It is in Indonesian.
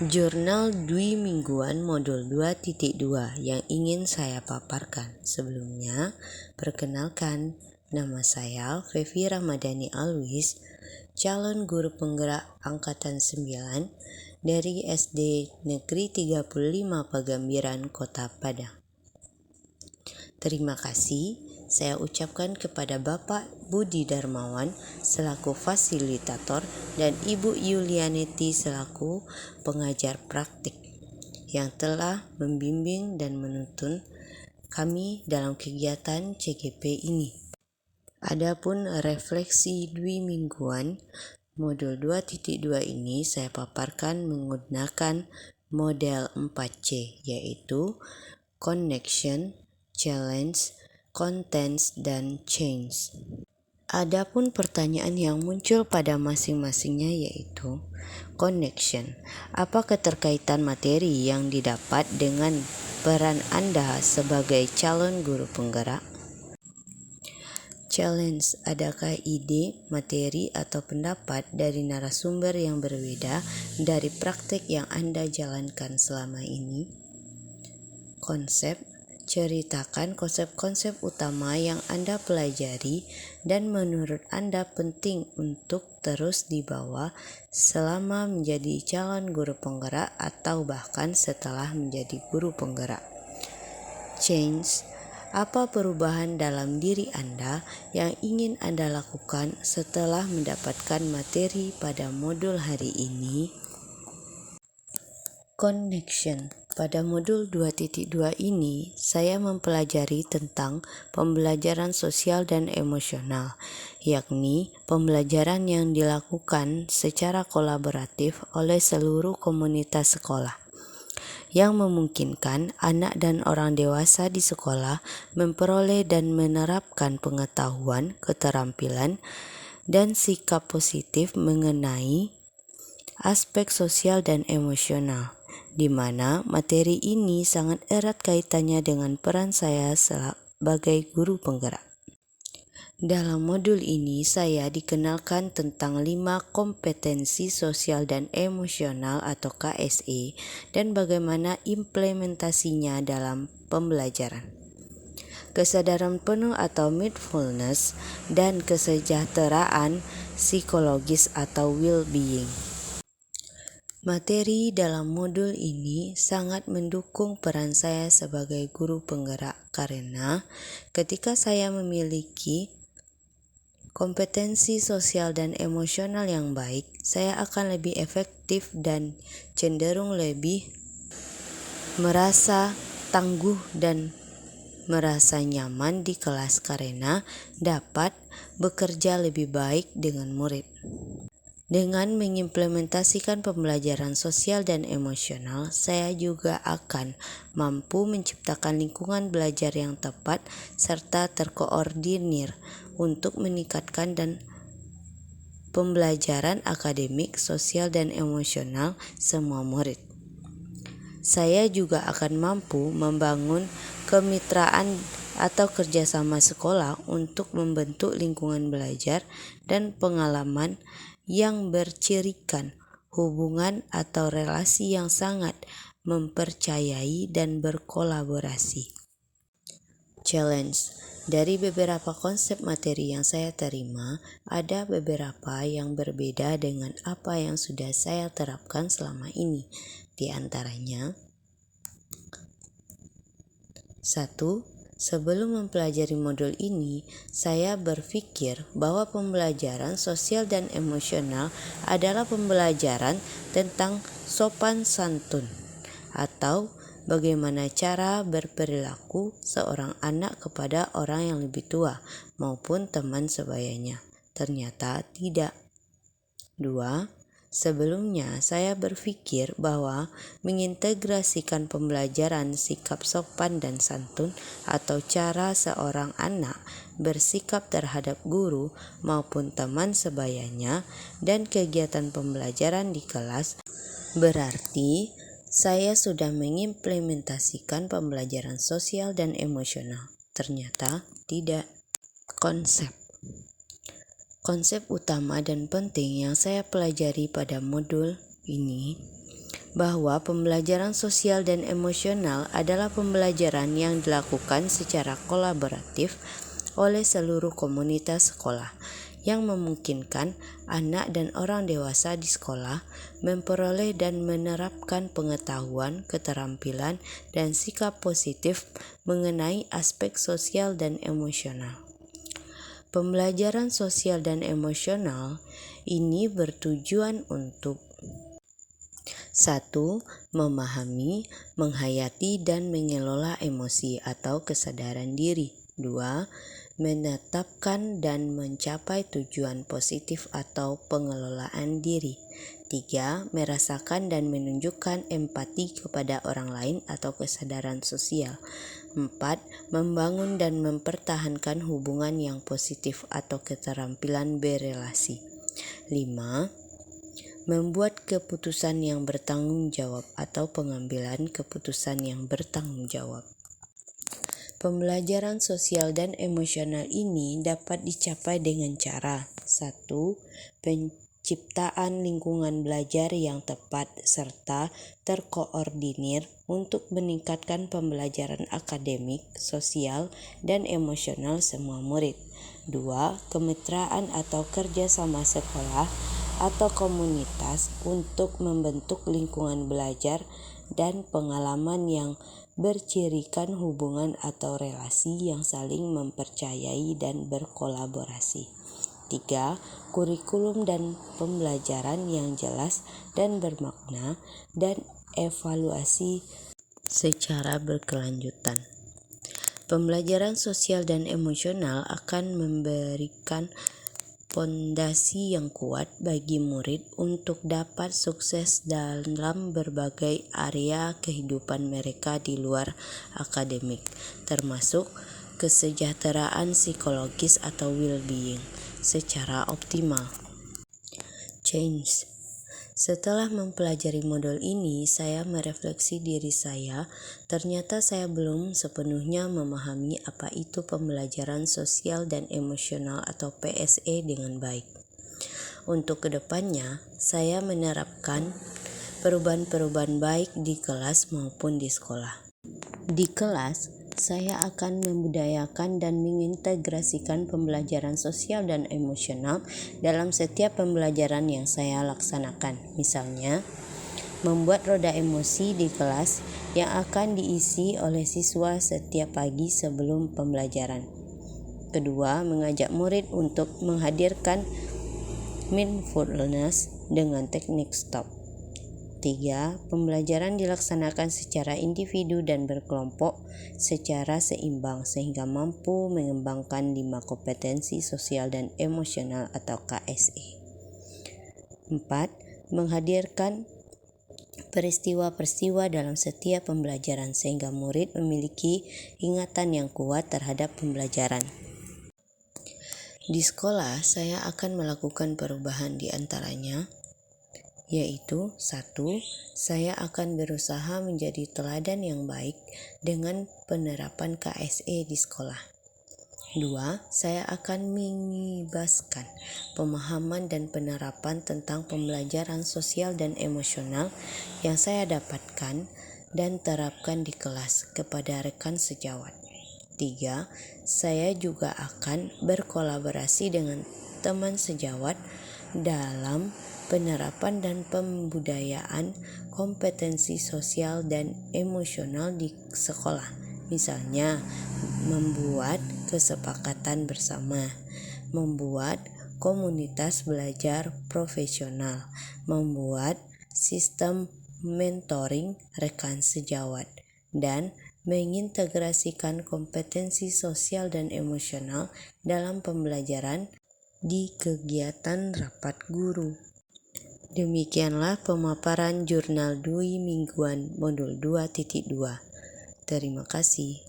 Jurnal Dwi Mingguan Modul 2.2 yang ingin saya paparkan. Sebelumnya, perkenalkan, nama saya Fevi Ramadhani Alwis, calon guru penggerak Angkatan 9 dari SD Negeri 35 Pagambiran, Kota Padang. Terima kasih saya ucapkan kepada Bapak Budi Darmawan selaku fasilitator dan Ibu Yulianeti selaku pengajar praktik yang telah membimbing dan menuntun kami dalam kegiatan CGP ini. Adapun refleksi Dwi Mingguan Modul 2.2 ini saya paparkan menggunakan model 4C, yaitu Connection, Challenge, Contents, dan Change. Adapun pertanyaan yang muncul pada masing-masingnya yaitu Connection. Apa keterkaitan materi yang didapat dengan peran Anda sebagai calon guru penggerak? Challenge, adakah ide, materi, atau pendapat dari narasumber yang berbeda dari praktek yang Anda jalankan selama ini? Konsep, ceritakan konsep-konsep utama yang Anda pelajari dan menurut Anda penting untuk terus dibawa selama menjadi calon guru penggerak atau bahkan setelah menjadi guru penggerak. Change, apa perubahan dalam diri Anda yang ingin Anda lakukan setelah mendapatkan materi pada modul hari ini? Connection. Pada modul 2.2 ini, saya mempelajari tentang pembelajaran sosial dan emosional, yakni pembelajaran yang dilakukan secara kolaboratif oleh seluruh komunitas sekolah, yang memungkinkan anak dan orang dewasa di sekolah memperoleh dan menerapkan pengetahuan, keterampilan, dan sikap positif mengenai aspek sosial dan emosional, di mana materi ini sangat erat kaitannya dengan peran saya sebagai guru penggerak. Dalam modul ini saya dikenalkan tentang 5 kompetensi sosial dan emosional atau KSE dan bagaimana implementasinya dalam pembelajaran. Kesadaran penuh atau mindfulness dan kesejahteraan psikologis atau well-being. Materi dalam modul ini sangat mendukung peran saya sebagai guru penggerak karena ketika saya memiliki kompetensi sosial dan emosional yang baik, saya akan lebih efektif dan cenderung lebih merasa tangguh dan merasa nyaman di kelas karena dapat bekerja lebih baik dengan murid. Dengan mengimplementasikan pembelajaran sosial dan emosional, saya juga akan mampu menciptakan lingkungan belajar yang tepat serta terkoordinir untuk meningkatkan dan pembelajaran akademik, sosial, dan emosional semua murid. Saya juga akan mampu membangun kemitraan atau kerjasama sekolah untuk membentuk lingkungan belajar dan pengalaman yang bercirikan hubungan atau relasi yang sangat mempercayai dan berkolaborasi. Challenge. Dari beberapa konsep materi yang saya terima, ada beberapa yang berbeda dengan apa yang sudah saya terapkan selama ini. Di antaranya, 1. Sebelum mempelajari modul ini, saya berpikir bahwa pembelajaran sosial dan emosional adalah pembelajaran tentang sopan santun atau bagaimana cara berperilaku seorang anak kepada orang yang lebih tua maupun teman sebayanya. Ternyata tidak. 2. Sebelumnya, saya berpikir bahwa mengintegrasikan pembelajaran sikap sopan dan santun atau cara seorang anak bersikap terhadap guru maupun teman sebayanya dan kegiatan pembelajaran di kelas berarti saya sudah mengimplementasikan pembelajaran sosial dan emosional. Ternyata tidak. Konsep utama dan penting yang saya pelajari pada modul ini bahwa pembelajaran sosial dan emosional adalah pembelajaran yang dilakukan secara kolaboratif oleh seluruh komunitas sekolah, yang memungkinkan anak dan orang dewasa di sekolah memperoleh dan menerapkan pengetahuan, keterampilan, dan sikap positif mengenai aspek sosial dan emosional. Pembelajaran sosial dan emosional ini bertujuan untuk 1. Memahami, menghayati, dan mengelola emosi atau kesadaran diri. 2. Menetapkan dan mencapai tujuan positif atau pengelolaan diri. 3. Merasakan dan menunjukkan empati kepada orang lain atau kesadaran sosial. 4. Membangun dan mempertahankan hubungan yang positif atau keterampilan berelasi. 5. Membuat keputusan yang bertanggung jawab atau pengambilan keputusan yang bertanggung jawab. Pembelajaran sosial dan emosional ini dapat dicapai dengan cara 1. Penciptaan lingkungan belajar yang tepat serta terkoordinir untuk meningkatkan pembelajaran akademik, sosial, dan emosional semua murid. 2. Kemitraan atau kerjasama sekolah atau komunitas untuk membentuk lingkungan belajar dan pengalaman yang bercirikan hubungan atau relasi yang saling mempercayai dan berkolaborasi. 3. Kurikulum dan pembelajaran yang jelas dan bermakna dan evaluasi secara berkelanjutan. Pembelajaran sosial dan emosional akan memberikan fondasi yang kuat bagi murid untuk dapat sukses dalam berbagai area kehidupan mereka di luar akademik, termasuk kesejahteraan psikologis atau well-being secara optimal. Change. Setelah mempelajari modul ini, saya merefleksi diri saya. Ternyata saya belum sepenuhnya memahami apa itu pembelajaran sosial dan emosional atau PSE dengan baik. Untuk kedepannya, saya menerapkan perubahan-perubahan baik di kelas maupun di sekolah. Di kelas, saya akan membudayakan dan mengintegrasikan pembelajaran sosial dan emosional dalam setiap pembelajaran yang saya laksanakan. Misalnya, membuat roda emosi di kelas yang akan diisi oleh siswa setiap pagi sebelum pembelajaran. Kedua, mengajak murid untuk menghadirkan mindfulness dengan teknik stop. 3. Pembelajaran dilaksanakan secara individu dan berkelompok secara seimbang sehingga mampu mengembangkan 5 kompetensi sosial dan emosional atau KSE. 4. Menghadirkan peristiwa-peristiwa dalam setiap pembelajaran sehingga murid memiliki ingatan yang kuat terhadap pembelajaran. Di sekolah, saya akan melakukan perubahan di antaranya, yaitu 1. Saya akan berusaha menjadi teladan yang baik dengan penerapan KSE di sekolah. 2. Saya akan mengibaskan pemahaman dan penerapan tentang pembelajaran sosial dan emosional yang saya dapatkan dan terapkan di kelas kepada rekan sejawat. 3. Saya juga akan berkolaborasi dengan teman sejawat dalam penerapan dan pembudayaan kompetensi sosial dan emosional di sekolah. Misalnya, membuat kesepakatan bersama, membuat komunitas belajar profesional, membuat sistem mentoring rekan sejawat, dan mengintegrasikan kompetensi sosial dan emosional dalam pembelajaran di kegiatan rapat guru. Demikianlah pemaparan jurnal Dwi Mingguan Modul 2.2. Terima kasih.